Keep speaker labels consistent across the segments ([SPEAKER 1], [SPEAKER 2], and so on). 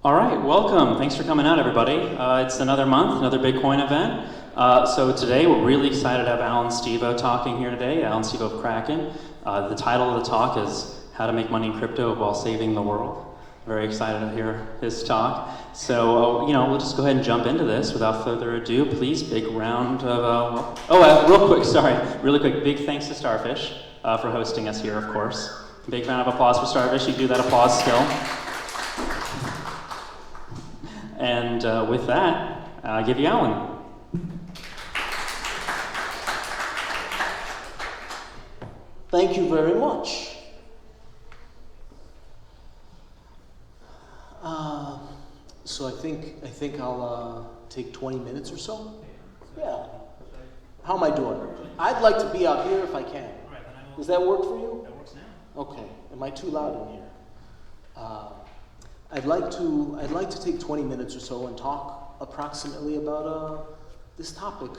[SPEAKER 1] All right, welcome. Thanks for coming out, everybody. It's another month, another Bitcoin event. So today we're really excited to have Allan Stevo talking here today. Allan Stevo of Kraken. The title of the talk is How to Make Money in Crypto While Saving the World. Very excited to hear his talk. So, we'll just go ahead and jump into this. Without further ado, please, big round of, really quick, big thanks to Starfish for hosting us here, of course. Big round of applause for Starfish. You do that applause still. And with that, I'll give you Allan.
[SPEAKER 2] Thank you very much. So I think I'll take 20 minutes or so. Yeah. How am I doing? I'd like to be out here if I can. Does that work for you?
[SPEAKER 1] That works now.
[SPEAKER 2] Okay. Am I too loud in here? I'd like to take 20 minutes or so and talk approximately about this topic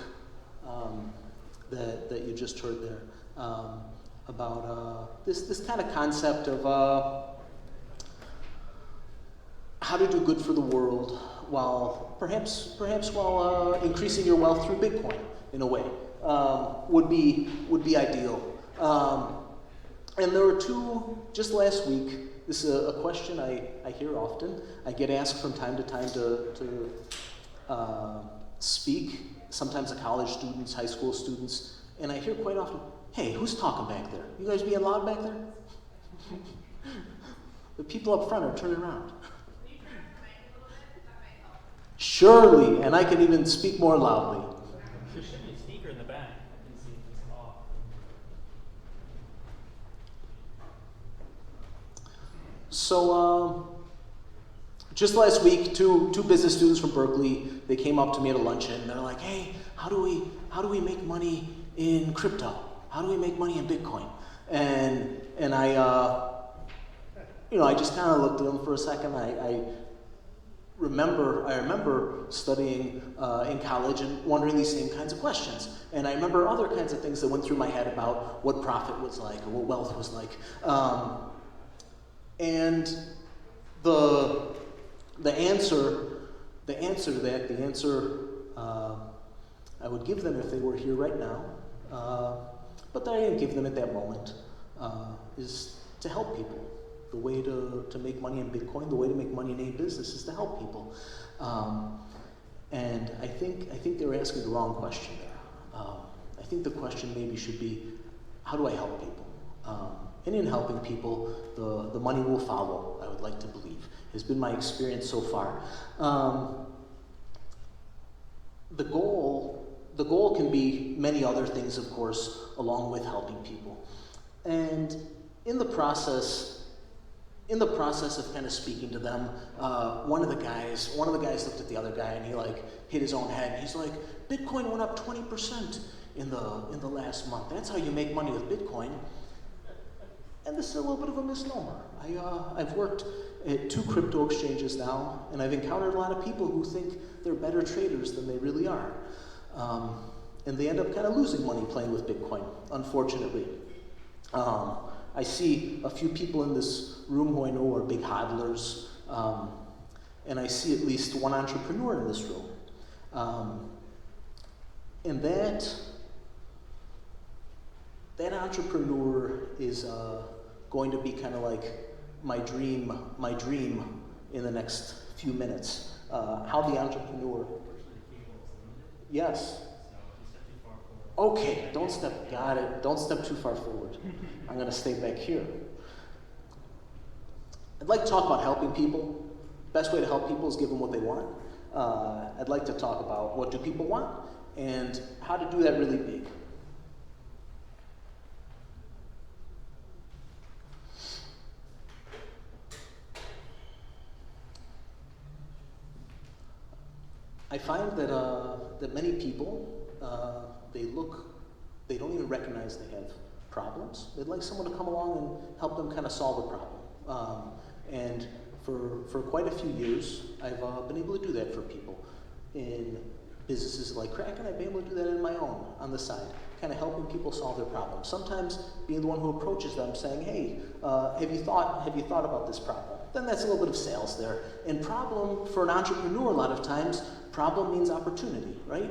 [SPEAKER 2] that you just heard there, about this kind of concept of how to do good for the world while perhaps while increasing your wealth through Bitcoin in a way would be ideal. And there were two just last week. This is a question I hear often. I get asked from time to time to speak, sometimes to college students, high school students, and I hear quite often, hey, who's talking back there? You guys being loud back there? The people up front are turning around. Surely, and I can even speak more loudly.
[SPEAKER 1] There should be a speaker in the back. I can see if it's off.
[SPEAKER 2] So, just last week, two business students from Berkeley, they came up to me at a luncheon, and they're like, hey, how do we make money in crypto? How do we make money in Bitcoin? And I just kind of looked at them for a second. I remember studying in college and wondering these same kinds of questions. And I remember other kinds of things that went through my head about what profit was like or what wealth was like. And the answer to that, I would give them if they were here right now, but that I didn't give them at that moment, is to help people. The way to make money in Bitcoin, the way to make money in any business is to help people. And I think they were asking the wrong question there. I think the question maybe should be, how do I help people? And in helping people, the money will follow, I would like to believe. Has been my experience so far. The goal can be many other things, of course, along with helping people. And in the process of kind of speaking to them, one of the guys looked at the other guy and he hit his own head. And he's like, Bitcoin went up 20% in the last month. That's how you make money with Bitcoin. And this is a little bit of a misnomer. I've worked at 2 crypto exchanges now, and I've encountered a lot of people who think they're better traders than they really are. And they end up kind of losing money playing with Bitcoin, unfortunately. I see a few people in this room who I know are big hodlers, and I see at least one entrepreneur in this room. And that entrepreneur is going to be kind of like my dream in the next few minutes. How the entrepreneur... Yes. Okay, don't step too far forward. I'm going to stay back here. I'd like to talk about helping people. Best way to help people is give them what they want. I'd like to talk about what do people want and how to do that really big. I find that many people, they don't even recognize they have problems. They'd like someone to come along and help them kind of solve a problem. And for quite a few years, I've been able to do that for people. In businesses like Kraken, I've been able to do that in my own, on the side, kind of helping people solve their problems. Sometimes being the one who approaches them saying, hey, have you thought about this problem? then that's a little bit of sales there. And problem, for an entrepreneur a lot of times, problem means opportunity, right?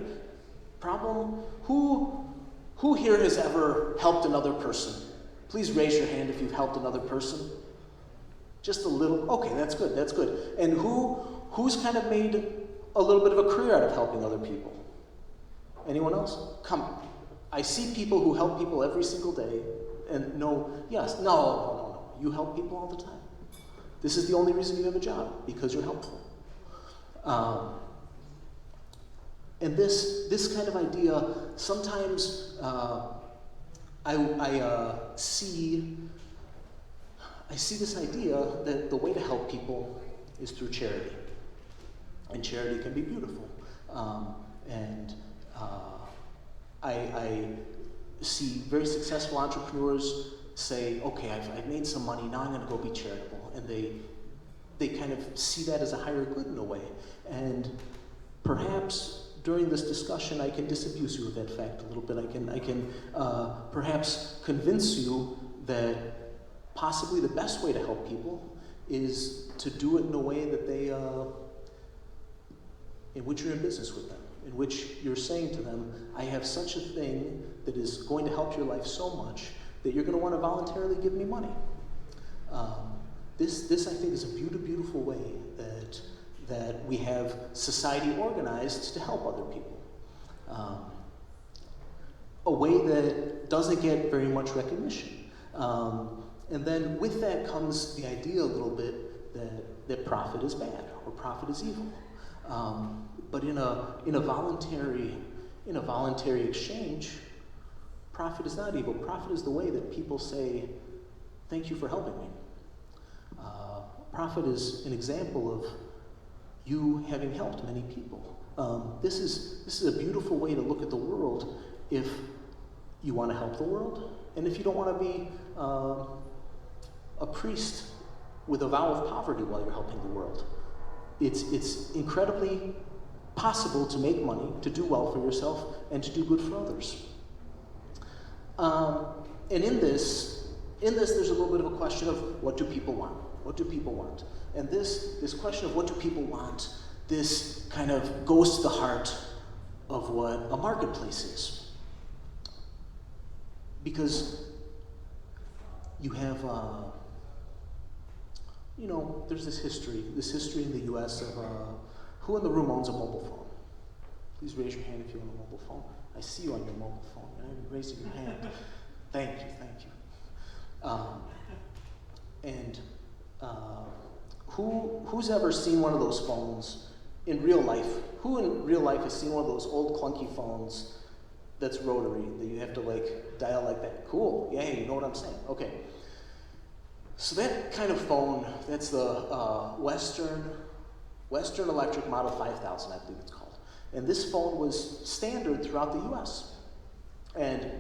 [SPEAKER 2] Problem, who here has ever helped another person? Please raise your hand if you've helped another person. Just a little, okay, that's good, that's good. And who's kind of made a little bit of a career out of helping other people? Anyone else? Come on. I see people who help people every single day, and no. You help people all the time. This is the only reason you have a job, because you're helpful. And this kind of idea, sometimes I see this idea that the way to help people is through charity. And charity can be beautiful. I see very successful entrepreneurs say, okay, I've made some money, now I'm going to go be charitable. And they kind of see that as a higher good in a way. And perhaps during this discussion I can disabuse you of that fact a little bit. I can perhaps convince you that possibly the best way to help people is to do it in a way that in which you're in business with them, in which you're saying to them, I have such a thing that is going to help your life so much that you're going to want to voluntarily give me money. This I think is a beautiful way that we have society organized to help other people. A way that doesn't get very much recognition. And then with that comes the idea a little bit that profit is bad or profit is evil. But in a voluntary exchange, profit is not evil. Profit is the way that people say, thank you for helping me. Profit is an example of you having helped many people. This is a beautiful way to look at the world if you want to help the world, and if you don't want to be a priest with a vow of poverty while you're helping the world. It's incredibly possible to make money, to do well for yourself, and to do good for others. And in this, there's a little bit of a question of what do people want? What do people want? And this question of what do people want, this kind of goes to the heart of what a marketplace is. Because you have, there's this history in the US of who in the room owns a mobile phone? Please raise your hand if you own a mobile phone. I see you on your mobile phone. You're raising your hand. Thank you. Who's ever seen one of those phones in real life? Who in real life has seen one of those old clunky phones that's rotary, that you have to dial like that? Cool, yeah, you know what I'm saying. Okay. So that kind of phone, that's the Western Electric Model 5000, I believe it's called. And this phone was standard throughout the US. And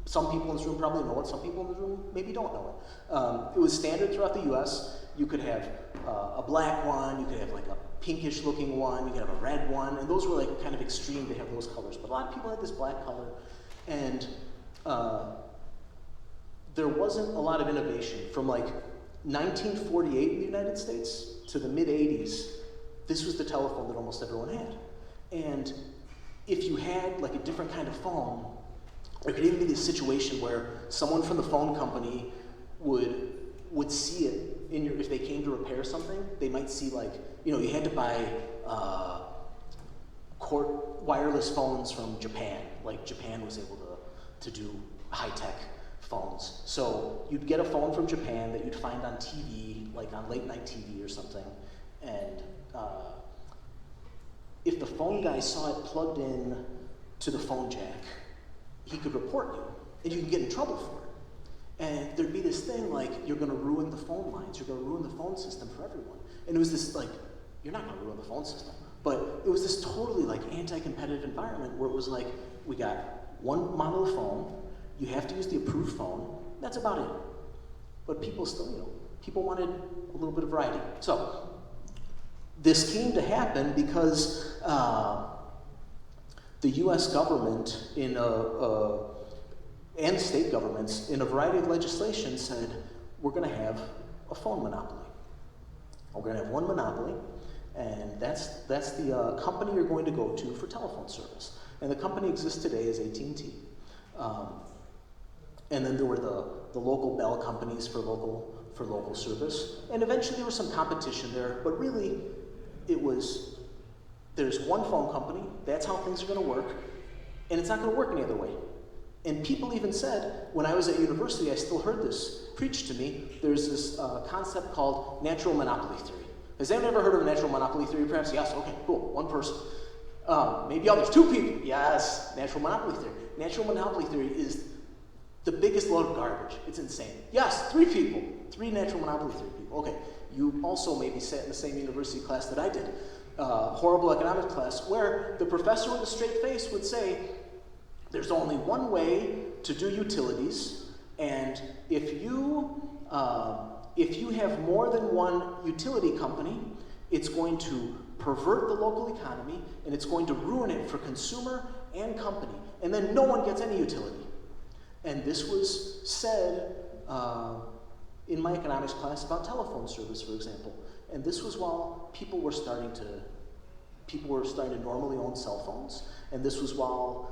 [SPEAKER 2] some people in this room probably know it, some people in this room maybe don't know it. It was standard throughout the US. You could have a black one, you could have a pinkish looking one, you could have a red one, and those were kind of extreme to have those colors. But a lot of people had this black color, and there wasn't a lot of innovation. From 1948 in the United States to the mid-80s, this was the telephone that almost everyone had. And if you had a different kind of phone, there could even be this situation where someone from the phone company would see it if they came to repair something. They might see you had to buy wireless phones from Japan. Japan was able to do high-tech phones. So you'd get a phone from Japan that you'd find on TV, on late night TV or something, and if the phone guy saw it plugged in to the phone jack, he could report you, and you can get in trouble for it. And there'd be this thing you're going to ruin the phone lines, you're going to ruin the phone system for everyone. And it was this you're not going to ruin the phone system, but it was this totally anti-competitive environment where it was we got one model of phone, you have to use the approved phone, that's about it. But people still, people wanted a little bit of variety. So this came to happen because the US government and state governments in a variety of legislation said, we're going to have a phone monopoly. We're going to have one monopoly, and that's the company you're going to go to for telephone service. And the company exists today as AT&T. And then there were the local bell companies for local service. And eventually there was some competition there, but really there's one phone company, that's how things are going to work, and it's not going to work any other way. And people even said, when I was at university, I still heard this preached to me, there's this concept called natural monopoly theory. Has anyone ever heard of natural monopoly theory? Perhaps, yes, okay, cool, one person. Maybe others, two people, yes, natural monopoly theory. Natural monopoly theory is the biggest load of garbage. It's insane. Yes, three people, three natural monopoly theory people. Okay, you also maybe sat in the same university class that I did, horrible economics class, where the professor with a straight face would say, there's only one way to do utilities, and if you have more than one utility company, it's going to pervert the local economy, and it's going to ruin it for consumer and company, and then no one gets any utility. And this was said in my economics class about telephone service, for example. And this was while people were starting to normally own cell phones, and this was while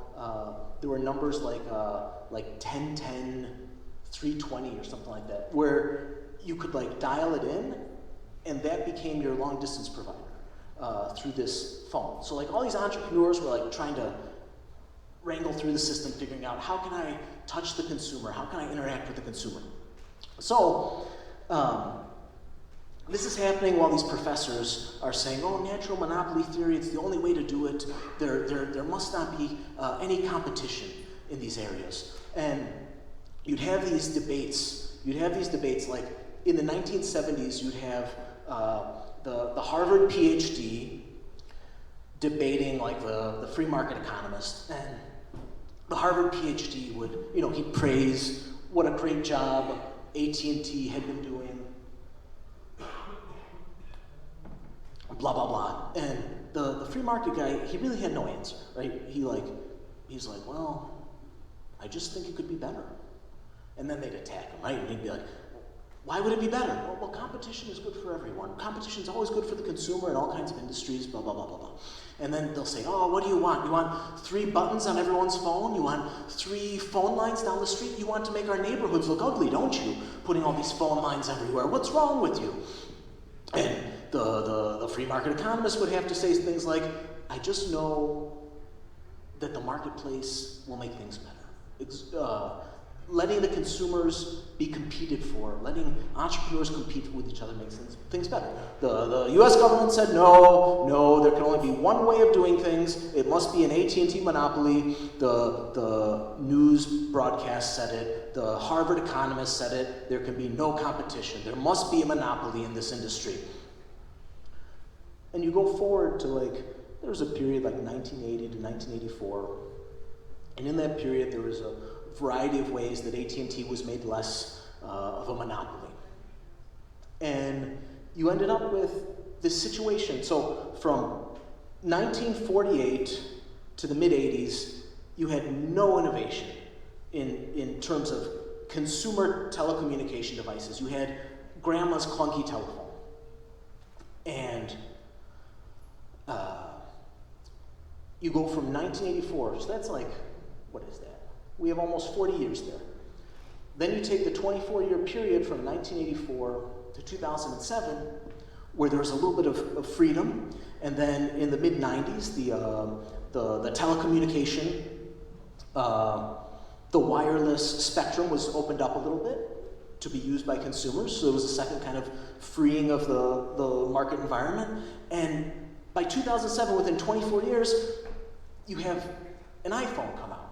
[SPEAKER 2] there were numbers like 1010, 320 or something like that, where you could like dial it in, and that became your long distance provider through this phone. So like all these entrepreneurs were like trying to wrangle through the system, figuring out how can I touch the consumer, how can I interact with the consumer. So this is happening while these professors are saying, oh, natural monopoly theory, it's the only way to do it. There must not be any competition in these areas. And you'd have these debates. Like in the 1970s, you'd have the Harvard PhD debating like the free market economist. And the Harvard PhD would, he'd praise what a great job AT&T had been doing. Blah, blah, blah. And the free market guy, he really had no answer, right? He's like, well, I just think it could be better. And then they'd attack him, right? And he'd be like, why would it be better? Well, competition is good for everyone. Competition is always good for the consumer in all kinds of industries, blah, blah, blah, blah, blah. And then they'll say, oh, what do you want? You want 3 buttons on everyone's phone? You want 3 phone lines down the street? You want to make our neighborhoods look ugly, don't you? Putting all these phone lines everywhere. What's wrong with you? And the free market economist would have to say things like, I just know that the marketplace will make things better. Letting the consumers be competed for, letting entrepreneurs compete with each other makes things better. The US government said, no, there can only be one way of doing things. It must be an AT&T monopoly. The news broadcast said it. The Harvard economist said it. There can be no competition. There must be a monopoly in this industry. And you go forward to there was a period like 1980 to 1984. And in that period, there was a variety of ways that AT&T was made less of a monopoly. And you ended up with this situation. So from 1948 to the mid-80s, you had no innovation in terms of consumer telecommunication devices. You had grandma's clunky telephone. And you go from 1984, so that's what is that? We have almost 40 years there. Then you take the 24-year period from 1984 to 2007, where there was a little bit of freedom, and then in the mid-90s, the telecommunication, the wireless spectrum was opened up a little bit to be used by consumers, so there was a second kind of freeing of the market environment, and by 2007, within 24 years, you have an iPhone come out.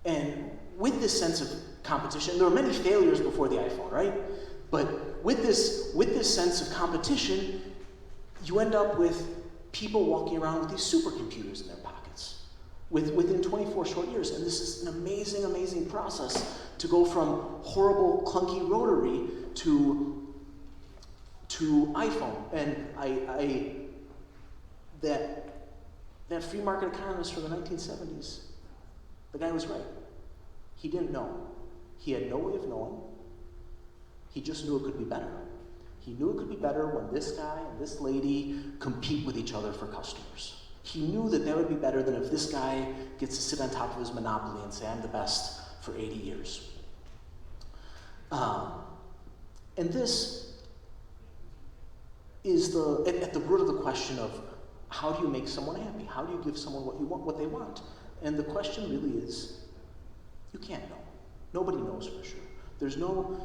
[SPEAKER 2] And with this sense of competition, there were many failures before the iPhone, right? But with this sense of competition, you end up with people walking around with these supercomputers in their pockets within 24 short years. And this is an amazing, amazing process to go from horrible, clunky rotary to iPhone. And that free market economist from the 1970s, the guy was right. He didn't know. He had no way of knowing. He just knew it could be better. He knew it could be better when this guy and this lady compete with each other for customers. He knew that would be better than if this guy gets to sit on top of his monopoly and say, I'm the best for 80 years. And this is at the root of the question of how do you make someone happy? How do you give someone what they want? And the question really is, you can't know. Nobody knows for sure. There's no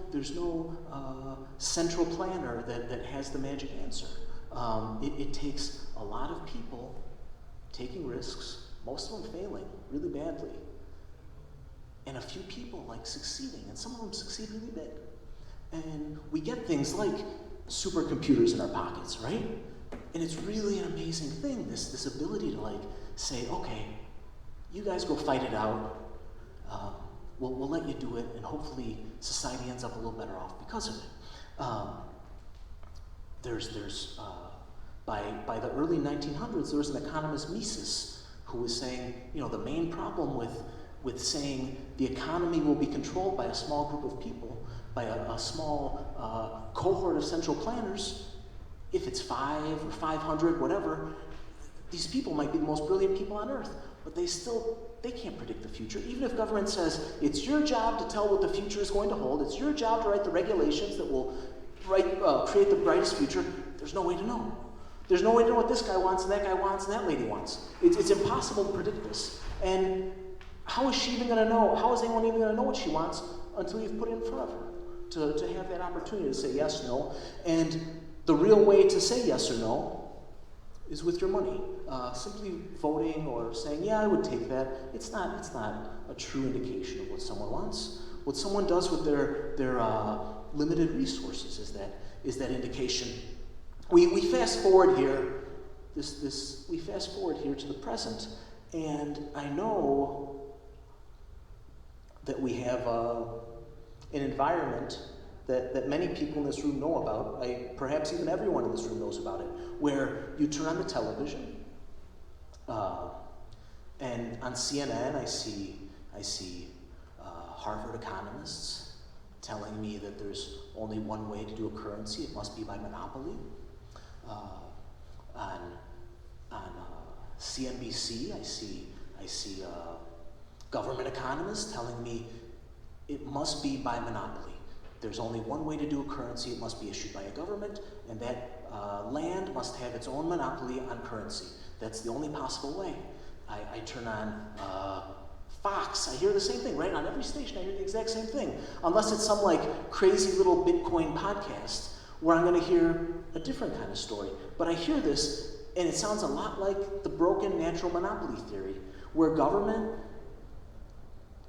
[SPEAKER 2] central planner that has the magic answer. It takes a lot of people taking risks, most of them failing really badly, and a few people like succeeding, and some of them succeed really big. And we get things like supercomputers in our pockets, right? And it's really an amazing thing, this ability to like say, okay, you guys go fight it out. We'll let you do it, and hopefully society ends up a little better off because of it. By the early 1900s, there was an economist, Mises, who was saying, the main problem with saying the economy will be controlled by a small group of people, by a small cohort of central planners, if it's 5 or 500, whatever, these people might be the most brilliant people on earth, but they can't predict the future. Even if government says, it's your job to tell what the future is going to hold, it's your job to write the regulations that will create the brightest future, there's no way to know. There's no way to know what this guy wants, and that guy wants, and that lady wants. It's impossible to predict this. And how is she even going to know? How is anyone even going to know what she wants until you've put it in front of her to have that opportunity to say yes, no? And the real way to say yes or no is with your money. Simply voting or saying, yeah, I would take that, it's not a true indication of what someone wants. What someone does with their limited resources is that indication. We fast forward here. We fast forward here to the present, and I know that we have an environment that many people in this room know about. Perhaps even everyone in this room knows about it, where you turn on the television, and on CNN I see Harvard economists telling me that there's only one way to do a currency, it must be by monopoly. On CNBC, I see government economists telling me it must be by monopoly. There's only one way to do a currency, it must be issued by a government, and that land must have its own monopoly on currency. That's the only possible way. I turn on Fox, I hear the same thing, right? On every station I hear the exact same thing. Unless it's some like crazy little Bitcoin podcast where I'm going to hear a different kind of story. But I hear this, and it sounds a lot like the broken natural monopoly theory, where government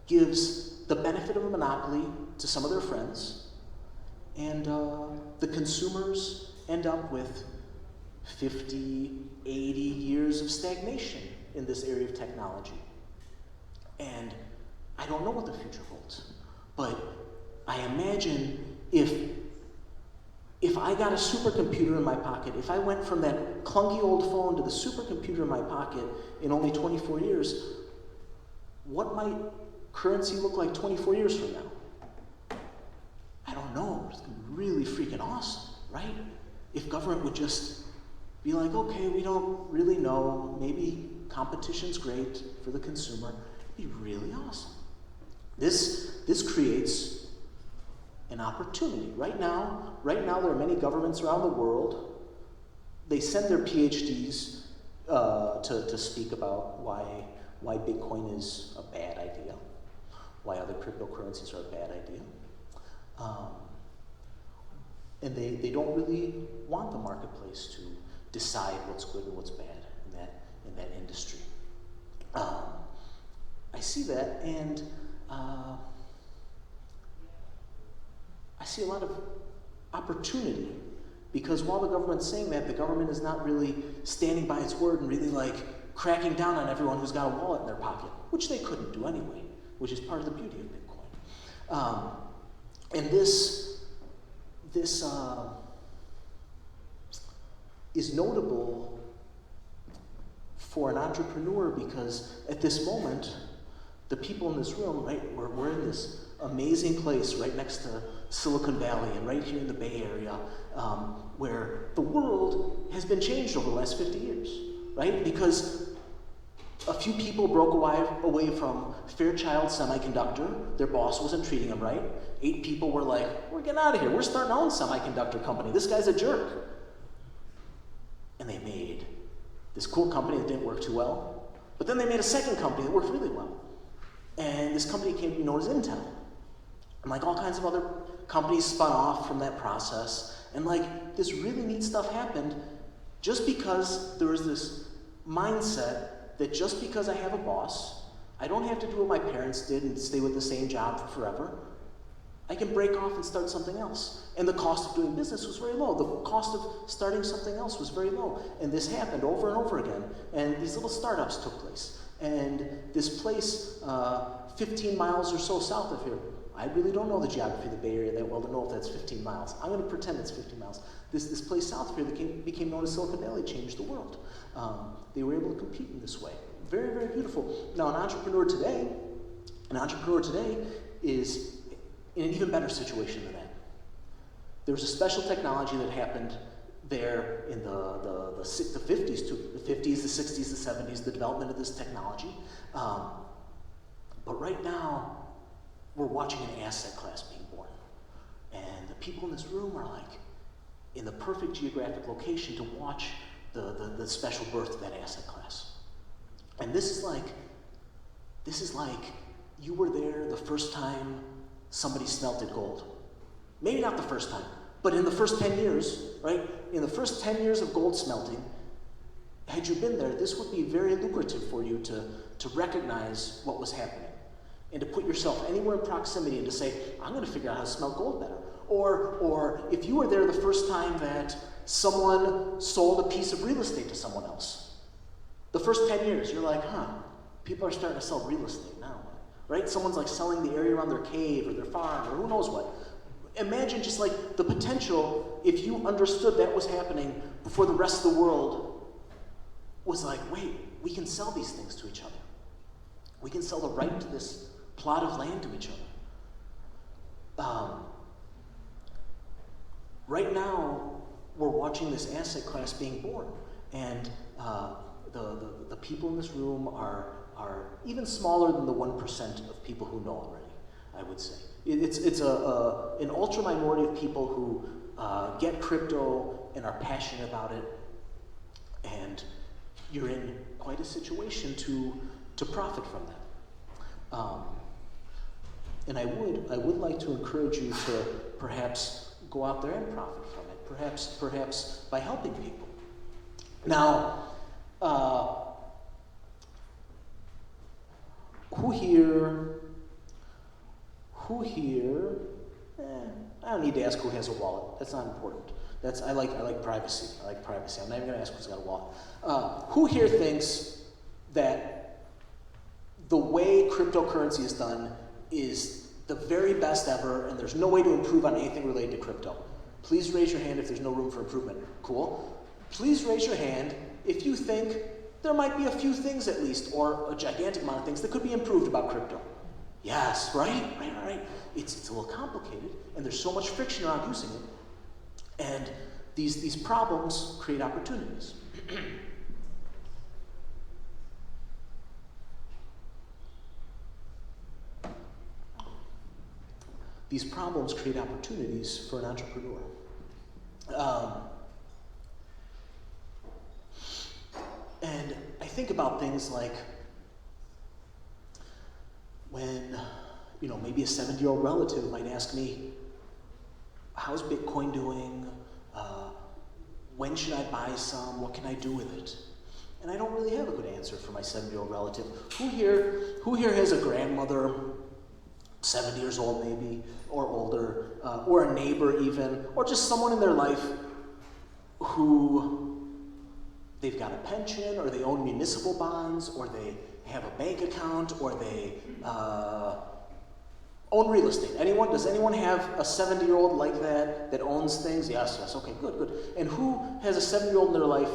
[SPEAKER 2] gives the benefit of a monopoly to some of their friends, and the consumers end up with 50, 80 years of stagnation in this area of technology. And I don't know what the future holds, but I imagine if I got a supercomputer in my pocket, if I went from that clunky old phone to the supercomputer in my pocket in only 24 years, what might currency look like 24 years from now? I don't know. It's going to be really freaking awesome, right? If government would just be like, okay, we don't really know. There competition's great for the consumer. It'd be really awesome. This creates an opportunity. Right now, there are many governments around the world. They send their PhDs to speak about why Bitcoin is a bad idea, why other cryptocurrencies are a bad idea. And they don't really want the marketplace to decide what's good and what's bad in that industry. I see that, and I see a lot of opportunity, because while the government's saying that, the government is not really standing by its word and really like cracking down on everyone who's got a wallet in their pocket, which they couldn't do anyway, which is part of the beauty of Bitcoin. And this is notable for an entrepreneur, because at this moment, the people in this room, right, we're in this amazing place right next to Silicon Valley and right here in the Bay Area, where the world has been changed over the last 50 years, right? Because a few people broke away from Fairchild Semiconductor. Their boss wasn't treating them right. 8 people were like, we're getting out of here. We're starting our own semiconductor company. This guy's a jerk. And they made this cool company that didn't work too well. But then they made a second company that worked really well. And this company came to be known as Intel. And like all kinds of other companies spun off from that process. And like this really neat stuff happened just because there was this mindset that just because I have a boss, I don't have to do what my parents did and stay with the same job for forever. I can break off and start something else. And the cost of doing business was very low. The cost of starting something else was very low. And this happened over and over again. And these little startups took place. And this place, 15 miles or so south of here, I really don't know the geography of the Bay Area that well to know if that's 15 miles. I'm going to pretend it's 15 miles. This place south of here that became known as Silicon Valley changed the world. They were able to compete in this way. Very, very beautiful. Now, an entrepreneur today is in an even better situation than that. There was a special technology that happened there in the 50s, too. The 50s, the 60s, the 70s, the development of this technology. But right now, we're watching an asset class being born. And the people in this room are like in the perfect geographic location to watch the special birth of that asset class. And this is like you were there the first time somebody smelted gold. Maybe not the first time, but in the first 10 years, right? In the first 10 years of gold smelting, had you been there, this would be very lucrative for you to recognize what was happening and to put yourself anywhere in proximity and to say, I'm going to figure out how to smelt gold better. Or if you were there the first time that someone sold a piece of real estate to someone else, the first 10 years, you're like, people are starting to sell real estate now, right? Someone's like selling the area around their cave or their farm or who knows what. Imagine just like the potential if you understood that was happening before the rest of the world was like, wait, we can sell these things to each other. We can sell the right to this plot of land to each other. Right now, we're watching this asset class being born, and the people in this room are even smaller than the 1% of people who know already, I would say. It's an ultra minority of people who get crypto and are passionate about it, and you're in quite a situation to profit from that. And I would like to encourage you to perhaps go out there and profit from it, perhaps by helping people. Now, who here, I don't need to ask who has a wallet. That's not important. I like privacy. I'm not even going to ask who's got a wallet. Who here thinks that the way cryptocurrency is done is the very best ever, and there's no way to improve on anything related to crypto? Please raise your hand if there's no room for improvement. Cool. Please raise your hand if you think there might be a few things at least, or a gigantic amount of things that could be improved about crypto. Yes, right. It's a little complicated, and there's so much friction around using it. And these problems create opportunities. These problems create opportunities for an entrepreneur. And I think about things like when, maybe a 70-year-old relative might ask me, how's Bitcoin doing? When should I buy some? What can I do with it? And I don't really have a good answer for my 70-year-old relative. Who here has a grandmother, 70 years old maybe, or older, or a neighbor even, or just someone in their life who they've got a pension, or they own municipal bonds, or they have a bank account, or they own real estate? Does anyone have a 70-year-old like that owns things? Yes, okay, good. And who has a 70-year-old in their life,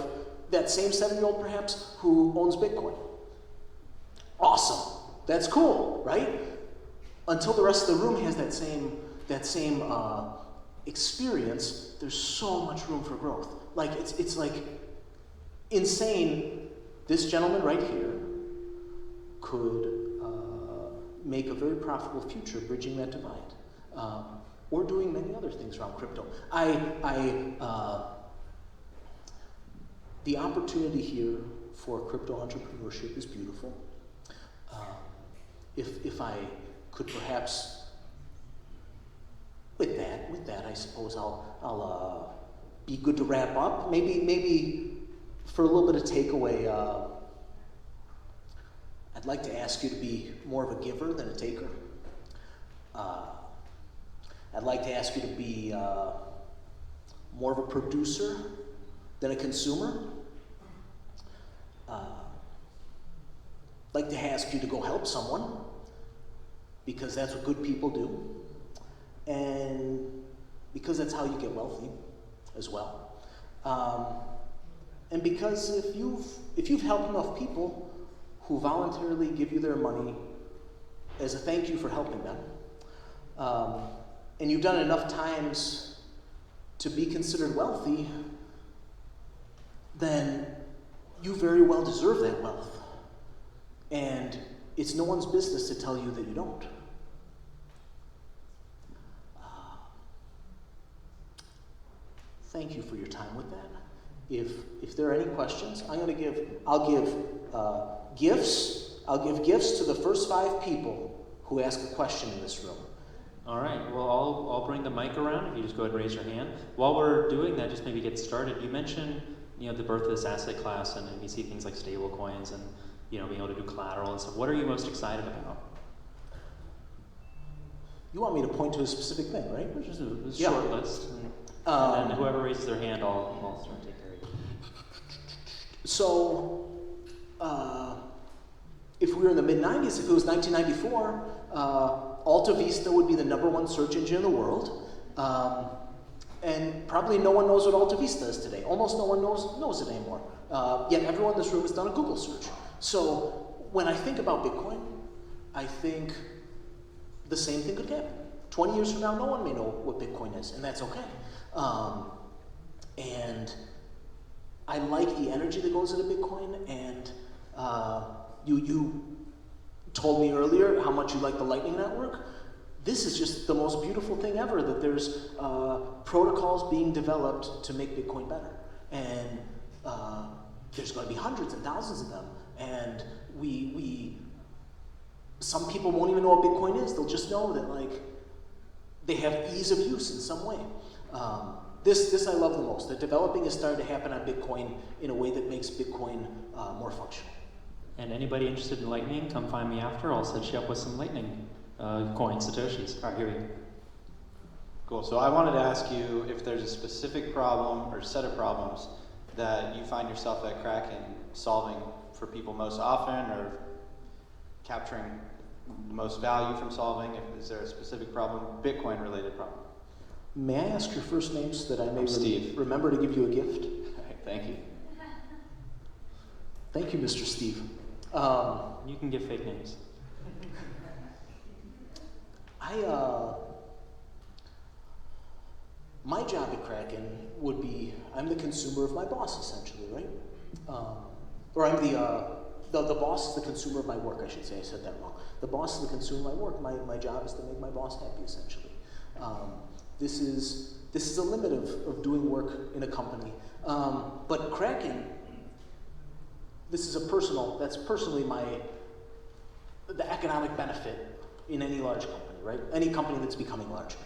[SPEAKER 2] that same 70-year-old perhaps, who owns Bitcoin? Awesome. That's cool, right? Until the rest of the room has that same experience, there's so much room for growth. Like it's like insane. This gentleman right here could make a very profitable future bridging that divide, or doing many other things around crypto. The opportunity here for crypto entrepreneurship is beautiful. If I could perhaps, with that, I suppose I'll be good to wrap up. Maybe for a little bit of takeaway, I'd like to ask you to be more of a giver than a taker. I'd like to ask you to be more of a producer than a consumer. I'd like to ask you to go help someone, because that's what good people do, and because that's how you get wealthy as well. And because if you've helped enough people who voluntarily give you their money as a thank you for helping them, and you've done it enough times to be considered wealthy, then you very well deserve that wealth. And it's no one's business to tell you that you don't. Thank you for your time with that. If there are any questions, I'll give gifts. I'll give gifts to the first 5 people who ask a question in this room.
[SPEAKER 1] All right, well, I'll bring the mic around if you just go ahead and raise your hand. While we're doing that, just maybe get started, you mentioned the birth of this asset class, and you see things like stable coins and being able to do collateral and stuff. What are you most excited about?
[SPEAKER 2] You want me to point to a specific thing, right?
[SPEAKER 1] Just a short list. And then whoever raises their hand, I'll start taking care of it.
[SPEAKER 2] So, if we were in the mid-90s, if it was 1994, Alta Vista would be the #1 search engine in the world. And probably no one knows what Alta Vista is today. Almost no one knows it anymore. Yet everyone in this room has done a Google search. So when I think about Bitcoin, I think the same thing could happen. 20 years from now, no one may know what Bitcoin is, and that's okay. And I like the energy that goes into Bitcoin, and you told me earlier how much you like the Lightning Network. This is just the most beautiful thing ever, that there's protocols being developed to make Bitcoin better. And there's going to be hundreds and thousands of them. And some people won't even know what Bitcoin is. They'll just know that they have ease of use in some way. This I love the most. The developing is starting to happen on Bitcoin in a way that makes Bitcoin more functional.
[SPEAKER 1] And anybody interested in Lightning, come find me after. I'll set you up with some Lightning coins, Satoshis. All right, here we go.
[SPEAKER 3] Cool. So I wanted to ask you if there's a specific problem or set of problems that you find yourself at Kraken solving for people most often, or capturing the most value from solving. Is there a specific problem, Bitcoin-related problem?
[SPEAKER 2] May I ask your first name so that I may
[SPEAKER 3] Steve.
[SPEAKER 2] Remember to give you a gift?
[SPEAKER 3] Okay, thank you.
[SPEAKER 2] Thank you, Mr. Steve.
[SPEAKER 1] You can give fake names.
[SPEAKER 2] My job at Kraken would be, I'm the consumer of my boss, essentially, right? Or I'm the boss is the consumer of my work, I should say. I said that wrong. The boss is the consumer of my work. My job is to make my boss happy, essentially. This is a limit of doing work in a company. But Kraken, that's personally the economic benefit in any large company, right? Any company that's becoming large.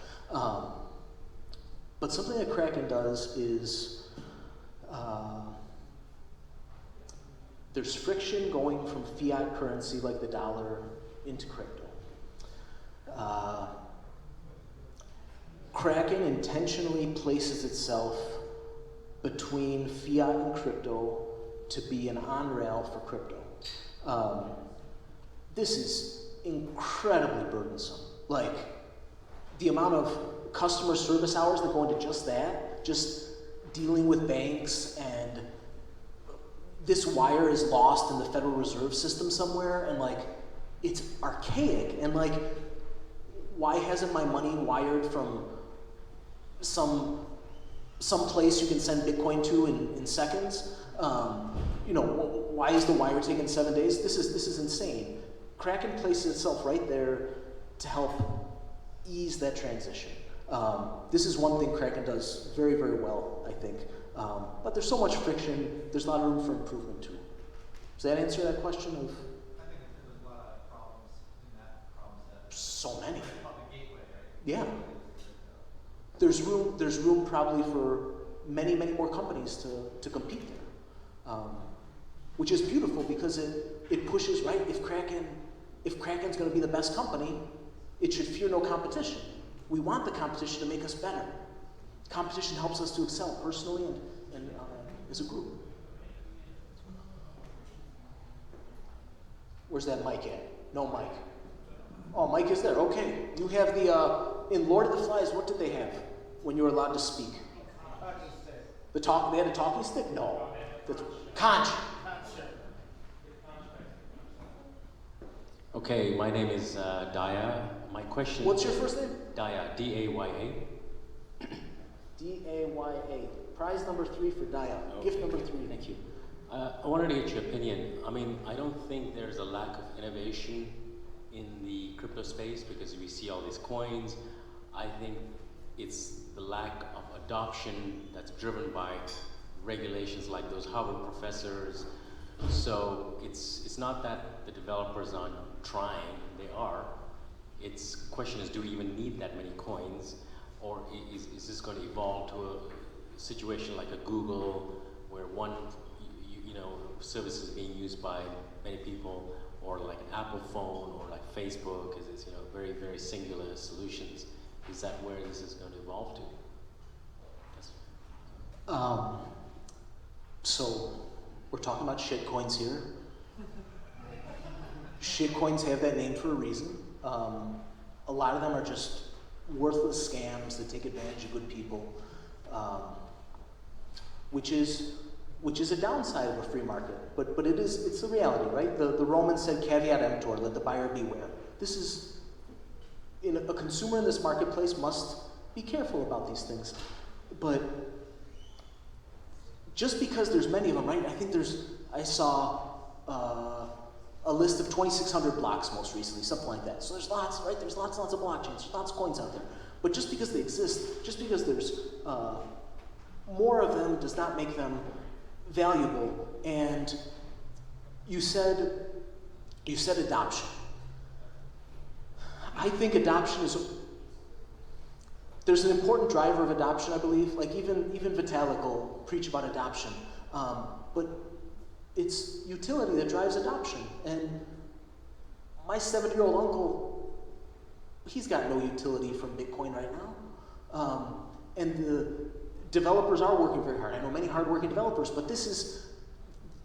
[SPEAKER 2] But something that Kraken does is there's friction going from fiat currency like the dollar into crypto. Kraken intentionally places itself between fiat and crypto to be an on-rail for crypto. This is incredibly burdensome. Like, the amount of customer service hours that go into just that, just dealing with banks, and this wire is lost in the Federal Reserve System somewhere, and it's archaic. And why hasn't my money wired from some place you can send Bitcoin to in seconds? Why is the wire taking 7 days? This is insane. Kraken places itself right there to help ease that transition. This is one thing Kraken does very, very well, I think. But there's so much friction, there's a lot of room for improvement too. Does that answer that question of?
[SPEAKER 4] I think there's a lot of problems in that problem set.
[SPEAKER 2] So many.
[SPEAKER 4] Public gateway, right?
[SPEAKER 2] Yeah. There's room probably for many, many more companies to compete there. Which is beautiful because it pushes, right? If Kraken's going to be the best company, it should fear no competition. We want the competition to make us better. Competition helps us to excel personally and as a group. Where's that mic at? No mic. Oh, mic is there. Okay. You have in Lord of the Flies, what did they have when you were allowed to speak? They had a talking stick? No. That's conch.
[SPEAKER 5] Okay, my name is Daya. My question.
[SPEAKER 2] What's your first name?
[SPEAKER 5] Daya, D-A-Y-A.
[SPEAKER 2] D-A-Y-A. Prize number 3 for Daya. Okay. Gift number 3.
[SPEAKER 5] Thank you. I wanted to get your opinion. I mean, I don't think there's a lack of innovation in the crypto space because we see all these coins. I think it's the lack of adoption that's driven by regulations like those Harvard professors. So it's not that the developers aren't trying, they are. It's question is, do we even need that many coins? Or is this going to evolve to a situation like a Google where one service is being used by many people, or like an Apple phone, or like Facebook, is very, very singular solutions? Is that where this is going to evolve to?
[SPEAKER 2] So we're talking about shitcoins here. Shitcoins have that name for a reason. A lot of them are just worthless scams that take advantage of good people, which is a downside of a free market. But it's the reality, right? The Romans said caveat emptor, let the buyer beware. This is, a consumer in this marketplace must be careful about these things. But just because there's many of them, right? I saw a list of 2,600 blocks most recently, something like that. So there's lots, right? There's lots and lots of blockchains, there's lots of coins out there. But just because they exist, just because there's more of them does not make them valuable. And you said adoption. I think adoption there's an important driver of adoption, I believe. Like even Vitalik will preach about adoption. But it's utility that drives adoption. And my 70-year-old uncle, he's got no utility from Bitcoin right now. And the developers are working very hard. I know many hardworking developers, but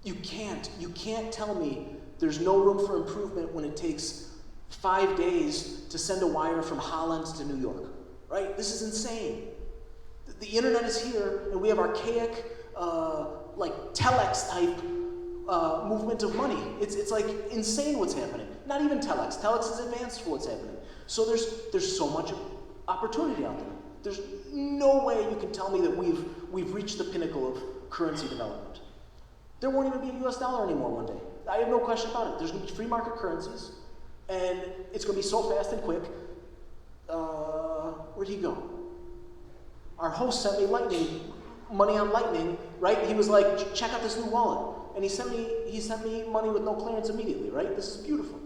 [SPEAKER 2] you can't tell me there's no room for improvement when it takes 5 days to send a wire from Holland to New York, right? This is insane. The internet is here, and we have archaic, like telex type movement of money. It's like insane what's happening. Not even telex. Telex is advanced for what's happening. So there's so much opportunity out there. There's no way you can tell me that we've reached the pinnacle of currency development. There won't even be a US dollar anymore one day. I have no question about it. There's going to be free market currencies, and it's going to be so fast and quick. Where'd he go? Our host sent me money on Lightning, right? He was like, check out this new wallet. And he sent me money with no clearance immediately, right? This is beautiful.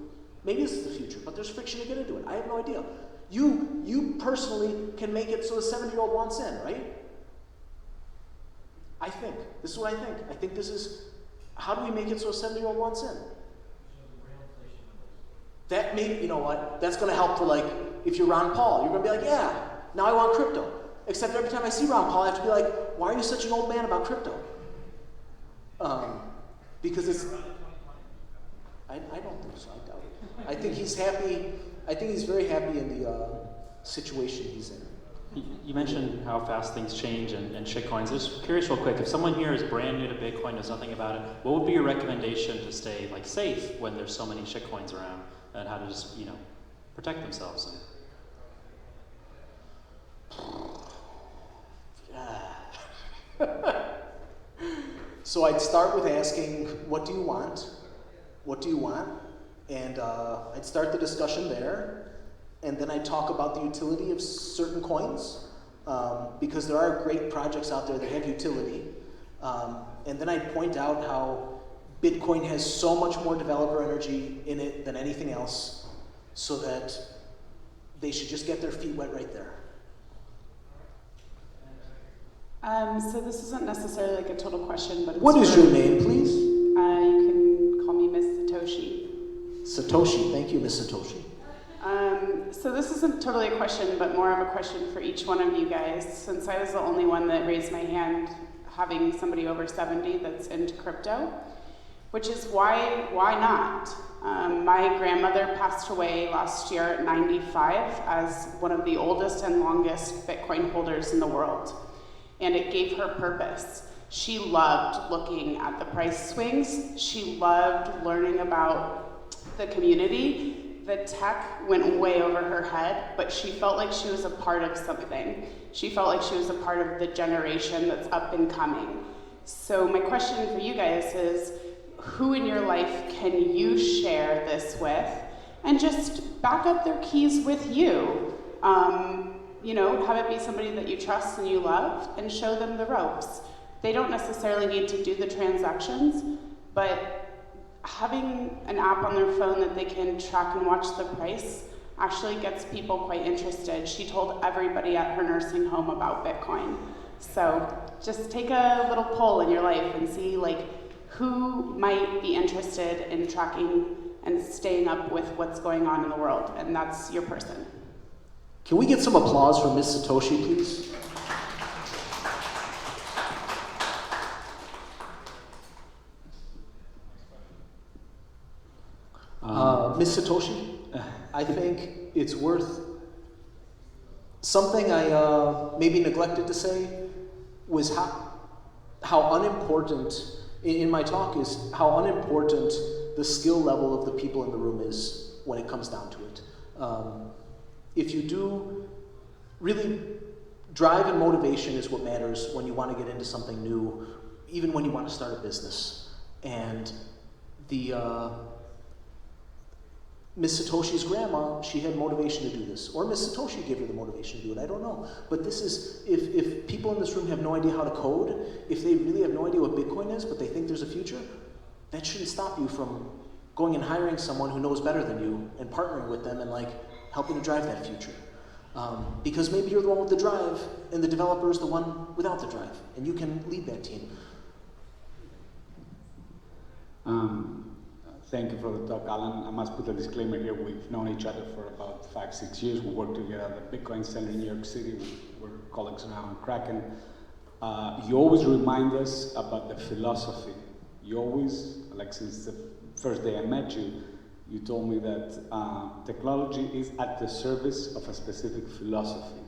[SPEAKER 2] Maybe this is the future, but there's friction to get into it. I have no idea. You personally can make it so the 70-year-old wants in, right? I think. This is what I think. I think this is, how do we make it so a 70-year-old wants in? That may, you know what, that's going to help for like, if you're Ron Paul, you're going to be like, yeah, now I want crypto. Except every time I see Ron Paul, I have to be like, why are you such an old man about crypto? Because it's, I don't think so, I doubt it. I think he's happy, I think he's very happy in the situation he's in.
[SPEAKER 1] You mentioned how fast things change and shitcoins. Just curious real quick, if someone here is brand new to Bitcoin, knows nothing about it, what would be your recommendation to stay like safe when there's so many shitcoins around, and how to just, protect themselves?
[SPEAKER 2] So I'd start with asking, what do you want? What do you want? And I'd start the discussion there. And then I'd talk about the utility of certain coins, because there are great projects out there that have utility. And then I'd point out how Bitcoin has so much more developer energy in it than anything else, so that they should just get their feet wet right there.
[SPEAKER 6] So this isn't necessarily like a total question, but it's
[SPEAKER 2] What is
[SPEAKER 6] for-
[SPEAKER 2] your name, please?
[SPEAKER 6] You can call me Miss Satoshi.
[SPEAKER 2] Satoshi. Thank you, Miss Satoshi.
[SPEAKER 6] So this isn't totally a question, but more of a question for each one of you guys. Since I was the only one that raised my hand, having somebody over 70 that's into crypto, which is why not? My grandmother passed away last year at 95 as one of the oldest and longest Bitcoin holders in the world. And it gave her purpose. She loved looking at the price swings. She loved learning about the community. The tech went way over her head, but she felt like she was a part of something. She felt like she was a part of the generation that's up and coming. So my question for you guys is, who in your life can you share this with? And just back up their keys with you. Have it be somebody that you trust and you love, and show them the ropes. They don't necessarily need to do the transactions, but having an app on their phone that they can track and watch the price actually gets people quite interested. She told everybody at her nursing home about Bitcoin. So just take a little poll in your life and see who might be interested in tracking and staying up with what's going on in the world, and that's your person.
[SPEAKER 2] Can we get some applause for Miss Satoshi, please? Miss Satoshi, I think it's worth something I maybe neglected to say was how unimportant in my talk is how unimportant the skill level of the people in the room is when it comes down to it. If you do, really, drive and motivation is what matters when you want to get into something new, even when you want to start a business. And Miss Satoshi's grandma, she had motivation to do this. Or Miss Satoshi gave her the motivation to do it, I don't know. But this is, if people in this room have no idea how to code, if they really have no idea what Bitcoin is, but they think there's a future, that shouldn't stop you from going and hiring someone who knows better than you and partnering with them and helping to drive that future. Because maybe you're the one with the drive and the developer is the one without the drive, and you can lead that team.
[SPEAKER 7] Thank you for the talk, Allan. I must put a disclaimer here. We've known each other for about 5-6 years. We work together at the Bitcoin Center in New York City. We're colleagues now in Kraken. You always remind us about the philosophy. You always, since the first day I met you, you told me that technology is at the service of a specific philosophy.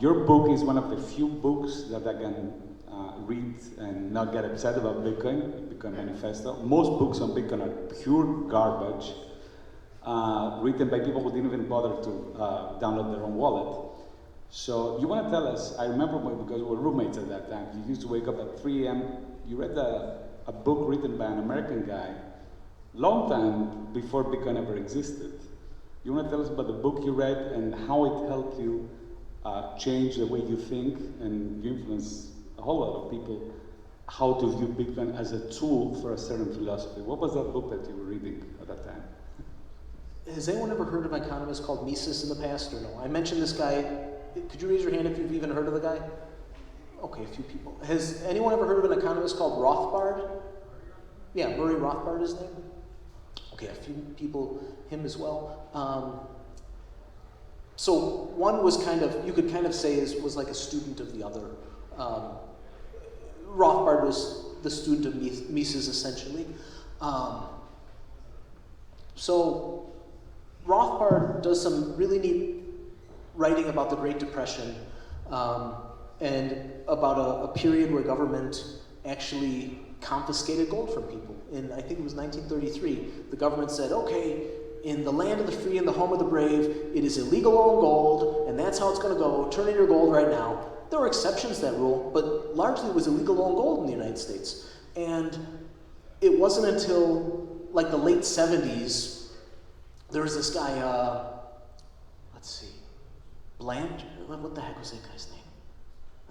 [SPEAKER 7] Your book is one of the few books that I can read and not get upset about Bitcoin Manifesto. Most books on Bitcoin are pure garbage, written by people who didn't even bother to download their own wallet. So you want to tell us, I remember because we were roommates at that time, you used to wake up at 3 a.m., you read a book written by an American guy, long time before Bitcoin ever existed. You want to tell us about the book you read and how it helped you change the way you think and you influence a whole lot of people how to view Bitcoin as a tool for a certain philosophy. What was that book that you were reading at that time?
[SPEAKER 2] Has anyone ever heard of an economist called Mises in the past, or no? I mentioned this guy. Could you raise your hand if you've even heard of the guy? Okay, a few people. Has anyone ever heard of an economist called Rothbard? Yeah, Murray Rothbard is his name? Okay, a few people, him as well. So one was you could kind of say was like a student of the other. Rothbard was the student of Mises, essentially. So Rothbard does some really neat writing about the Great Depression and about a period where government actually confiscated gold from people. In, I think it was 1933, the government said, okay, in the land of the free and the home of the brave, it is illegal to own gold, and that's how it's going to go. Turn in your gold right now. There were exceptions to that rule, but largely it was illegal to own gold in the United States. And it wasn't until like the late 70s, there was this guy, Blanche, what the heck was that guy's name?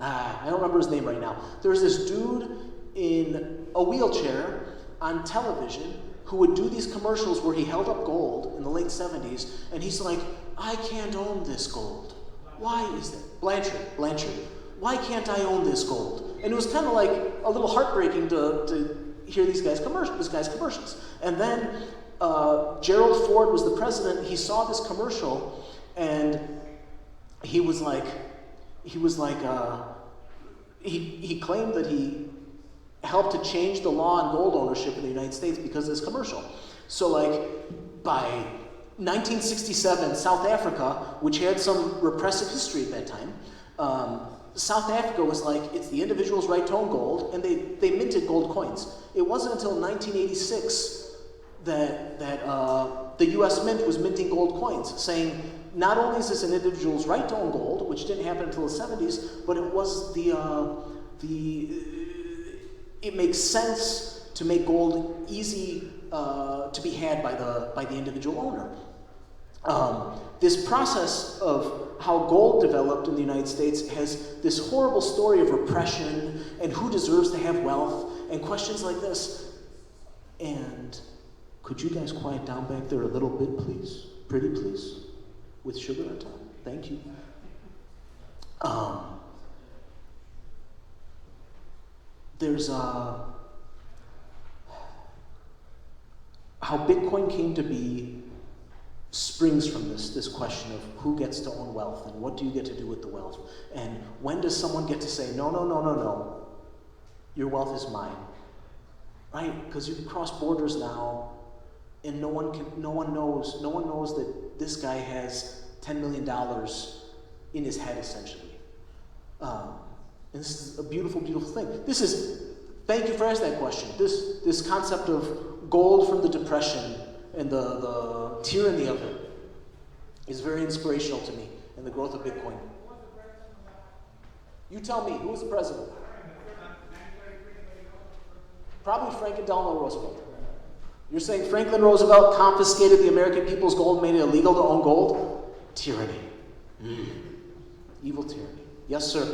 [SPEAKER 2] I don't remember his name right now. There was this dude in a wheelchair on television who would do these commercials where he held up gold in the late 70s, and he's like, I can't own this gold. Why is that? Blanchard. Why can't I own this gold? And it was kind of like a little heartbreaking to hear this guy's commercials. And then Gerald Ford was the president. He saw this commercial, and he claimed that he helped to change the law on gold ownership in the United States because of this commercial. So like by 1967, South Africa, which had some repressive history at that time, South Africa was like, it's the individual's right to own gold, and they minted gold coins. It wasn't until 1986 that the US Mint was minting gold coins, saying not only is this an individual's right to own gold, which didn't happen until the 70s, but it was it makes sense to make gold easy to be had by the individual owner. This process of how gold developed in the United States has this horrible story of repression and who deserves to have wealth and questions like this. And could you guys quiet down back there a little bit, please? Pretty please? With sugar on top. Thank you. There's how Bitcoin came to be springs from this question of who gets to own wealth and what do you get to do with the wealth, and when does someone get to say no, your wealth is mine, right? Because you can cross borders now, and no one knows that this guy has $10 million in his head essentially, and this is a beautiful, beautiful thing. Thank you for asking that question. This concept of gold from the Depression and the tyranny of it is very inspirational to me in the growth of Bitcoin. You tell me, who was the president? Probably Franklin Delano Roosevelt. You're saying Franklin Roosevelt confiscated the American people's gold, made it illegal to own gold? Tyranny. Evil tyranny. Yes, sir.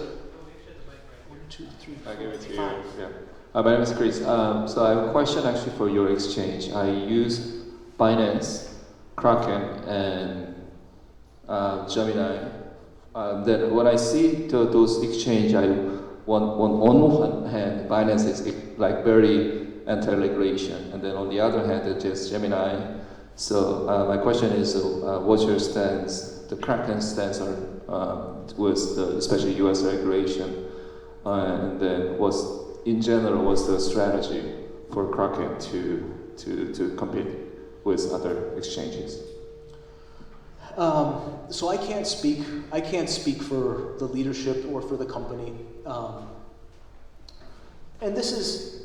[SPEAKER 2] 1, 2, 3, 4,
[SPEAKER 8] I'll give it to you.
[SPEAKER 2] 5.
[SPEAKER 8] Yeah. My name is Chris. So I have a question actually for your exchange. I use Binance, Kraken, and Gemini. Then when I see those exchange, on one hand, Binance is like very anti-regulation, and then on the other hand, it's just Gemini. So my question is, what's your stance, the Kraken stance with especially U.S. regulation, and then what's the strategy for Kraken to compete with other exchanges?
[SPEAKER 2] So I can't speak for the leadership or for the company. And this is,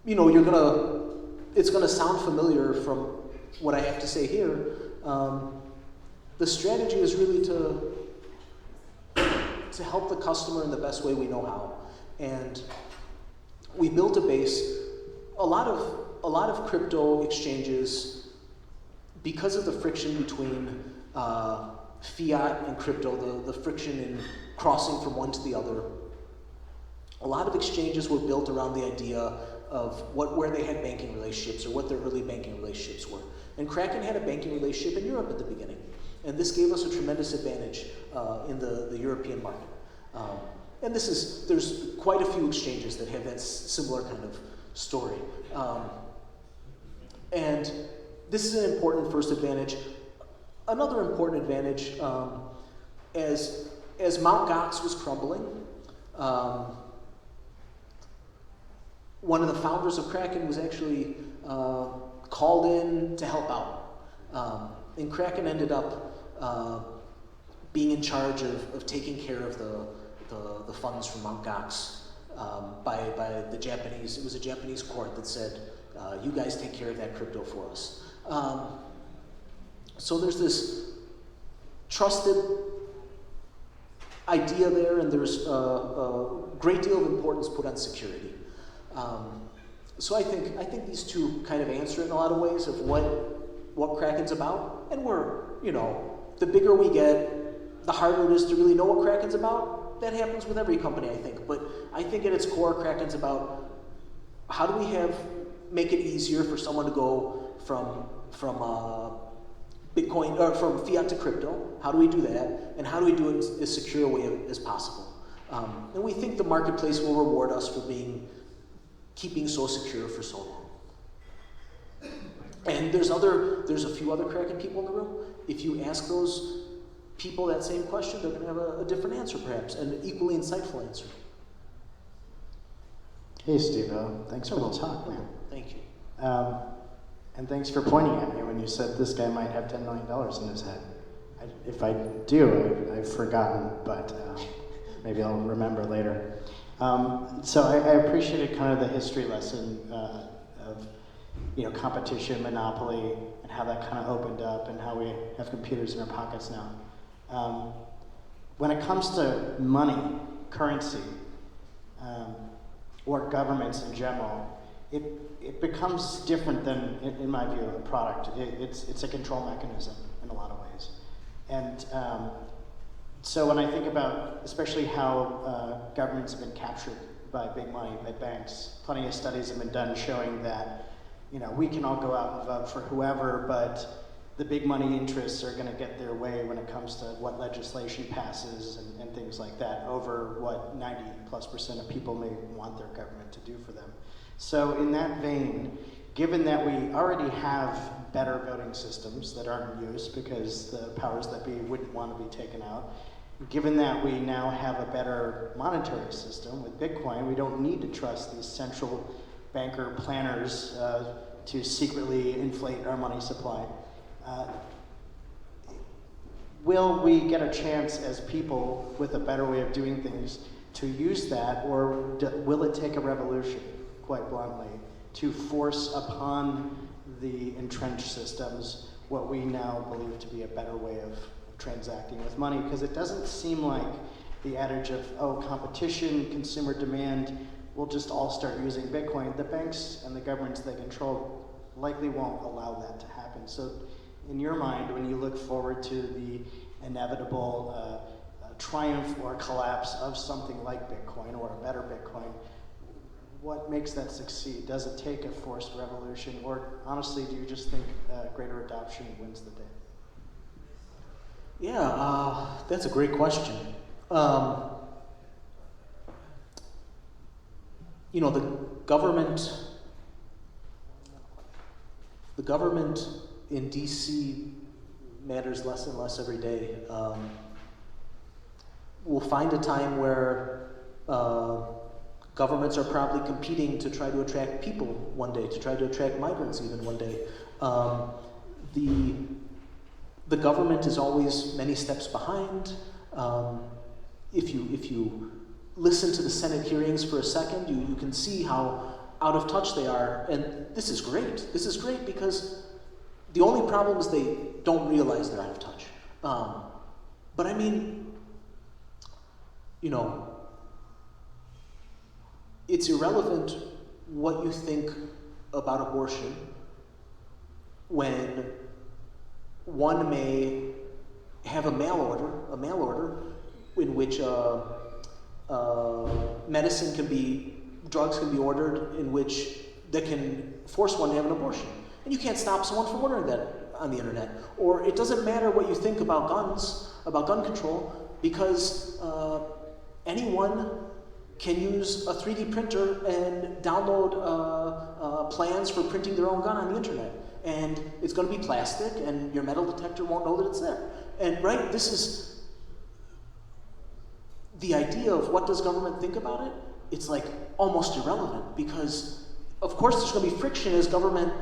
[SPEAKER 2] it's gonna sound familiar from what I have to say here. The strategy is really to help the customer in the best way we know how. And we built a base. A lot of crypto exchanges, because of the friction between fiat and crypto, the friction in crossing from one to the other, a lot of exchanges were built around the idea of where they had banking relationships or what their early banking relationships were. And Kraken had a banking relationship in Europe at the beginning. And this gave us a tremendous advantage in the European market. And there's quite a few exchanges that have that similar kind of story. And this is an important first advantage. Another important advantage, as Mt. Gox was crumbling, one of the founders of Kraken was actually called in to help out. And Kraken ended up being in charge of taking care of the funds from Mt. Gox by the Japanese. It was a Japanese court that said, you guys take care of that crypto for us. So there's this trusted idea there, and there's a great deal of importance put on security. So I think these two kind of answer it in a lot of ways of what Kraken's about. And the bigger we get, the harder it is to really know what Kraken's about. That happens with every company, I think. But I think at its core, Kraken's about how do we make it easier for someone to go from Bitcoin or from fiat to crypto. How do we do that? And how do we do it in as secure a way as possible? And we think the marketplace will reward us for keeping so secure for so long. And there's a few other Kraken people in the room. If you ask those people that same question, they're going to have a different answer, perhaps, and an equally insightful answer.
[SPEAKER 9] Hey, Stevo. Thanks for the talk, man.
[SPEAKER 2] Thank you.
[SPEAKER 9] And thanks for pointing at me when you said this guy might have $10 million in his head. If I do, I've forgotten, but maybe I'll remember later. So I appreciated kind of the history lesson of competition, monopoly, and how that kind of opened up, and how we have computers in our pockets now. When it comes to money, currency, or governments in general, it becomes different than, in my view, a product. It's a control mechanism in a lot of ways. And so when I think about especially how governments have been captured by big money, by banks, plenty of studies have been done showing that we can all go out and vote for whoever, but the big money interests are going to get their way when it comes to what legislation passes and things like that over what 90+% of people may want their government to do for them. So in that vein, given that we already have better voting systems that aren't in use because the powers that be wouldn't want to be taken out, given that we now have a better monetary system with Bitcoin, we don't need to trust these central banker planners to secretly inflate our money supply. Will we get a chance as people with a better way of doing things to use that, or will it take a revolution, quite bluntly, to force upon the entrenched systems what we now believe to be a better way of transacting with money? Because it doesn't seem like the adage of, competition, consumer demand, we'll just all start using Bitcoin. The banks and the governments they control likely won't allow that to happen. So in your mind, when you look forward to the inevitable triumph or collapse of something like Bitcoin or a better Bitcoin, what makes that succeed? Does it take a forced revolution, or honestly, do you just think greater adoption wins the day?
[SPEAKER 2] Yeah, that's a great question. The government in DC matters less and less every day. We'll find a time where governments are probably competing to try to attract people one day, to try to attract migrants even one day. The government is always many steps behind. If you listen to the Senate hearings for a second, you can see how out of touch they are. And this is great. This is great because the only problem is they don't realize they're out of touch. But I mean, it's irrelevant what you think about abortion when one may have a mail order in which drugs can be ordered in which that can force one to have an abortion. And you can't stop someone from ordering that on the internet. Or it doesn't matter what you think about guns, about gun control, because anyone can use a 3D printer and download plans for printing their own gun on the internet. And it's going to be plastic, and your metal detector won't know that it's there. And right, this is the idea of what does government think about it? It's like almost irrelevant, because of course there's going to be friction as government,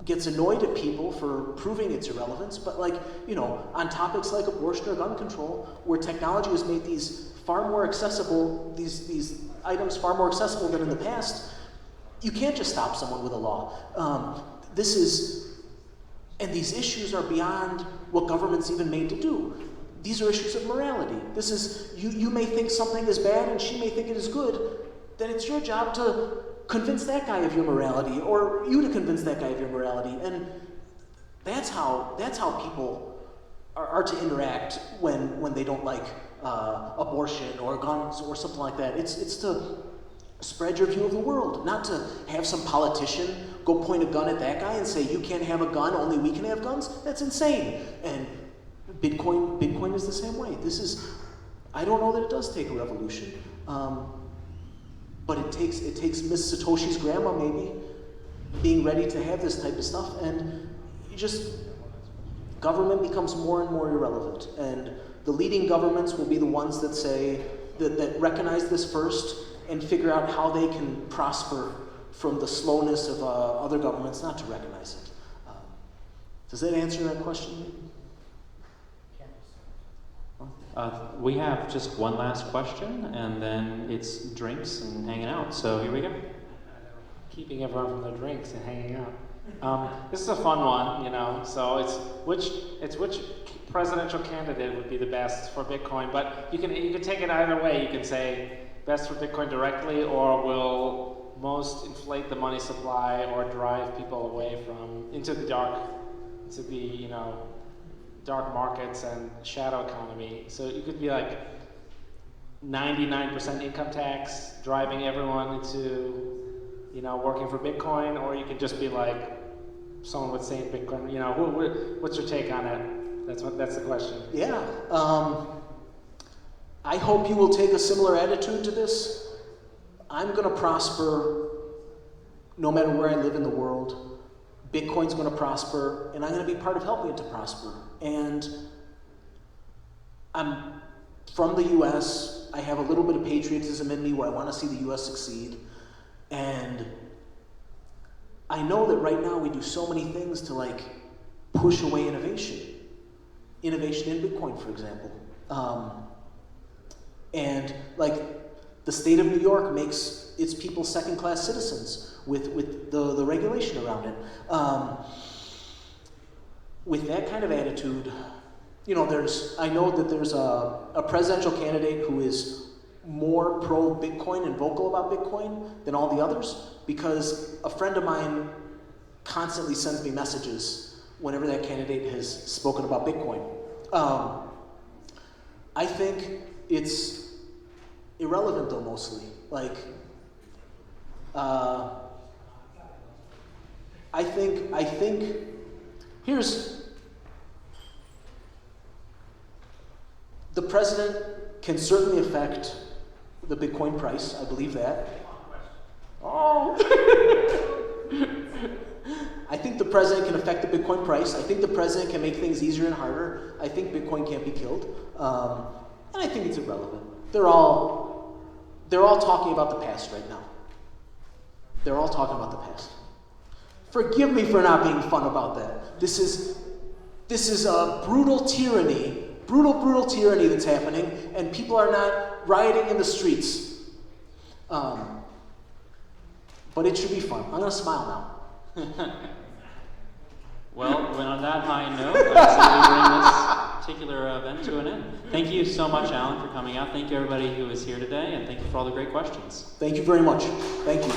[SPEAKER 2] gets annoyed at people for proving its irrelevance. But on topics like abortion or gun control, where technology has made these far more accessible, these items far more accessible than in the past, you can't just stop someone with a law. This is And these issues are beyond what government's even made to do. These are issues of morality. This is, you may think something is bad and she may think it is good, then it's your job to convince that guy of your morality, or you to convince that guy of your morality. And that's how people are to interact when they don't like abortion or guns or something like that. It's to spread your view of the world, not to have some politician go point a gun at that guy and say, you can't have a gun, only we can have guns. That's insane. And Bitcoin is the same way. I don't know that it does take a revolution, but it takes Miss Satoshi's grandma maybe being ready to have this type of stuff, and government becomes more and more irrelevant. And the leading governments will be the ones that say, that recognize this first and figure out how they can prosper from the slowness of other governments not to recognize it. Does that answer that question?
[SPEAKER 1] We have just one last question, and then it's drinks and hanging out. So here we go.
[SPEAKER 10] Keeping everyone from their drinks and hanging out. This is a fun one, you know. So it's which presidential candidate would be the best for Bitcoin. But you can take it either way. You can say best for Bitcoin directly, or will most inflate the money supply or drive people away into the dark markets and shadow economy. So you could be like 99% income tax, driving everyone into, working for Bitcoin, or you could just be like someone would say in Bitcoin. What's your take on it? That's the question.
[SPEAKER 2] Yeah. I hope you will take a similar attitude to this. I'm going to prosper no matter where I live in the world. Bitcoin's going to prosper, and I'm going to be part of helping it to prosper. And I'm from the US. I have a little bit of patriotism in me where I want to see the US succeed. And I know that right now we do so many things to push away innovation. Innovation in Bitcoin, for example. And the state of New York makes its people second-class citizens with the regulation around it. With that kind of attitude, I know that there's a presidential candidate who is more pro-Bitcoin and vocal about Bitcoin than all the others, because a friend of mine constantly sends me messages whenever that candidate has spoken about Bitcoin. I think it's irrelevant though, mostly. I think the president can certainly affect the Bitcoin price. I believe that. Oh. I think the president can affect the Bitcoin price. I think the president can make things easier and harder. I think Bitcoin can't be killed. And I think it's irrelevant. They're all talking about the past right now. They're all talking about the past. Forgive me for not being fun about that. This is a brutal tyranny that's happening, and people are not rioting in the streets. But it should be fun. I'm gonna smile now.
[SPEAKER 1] Well, on that high note, I say we bring this particular event to an end. Thank you so much, Allan, for coming out. Thank you, everybody who is here today, and thank you for all the great questions.
[SPEAKER 2] Thank you very much. Thank you.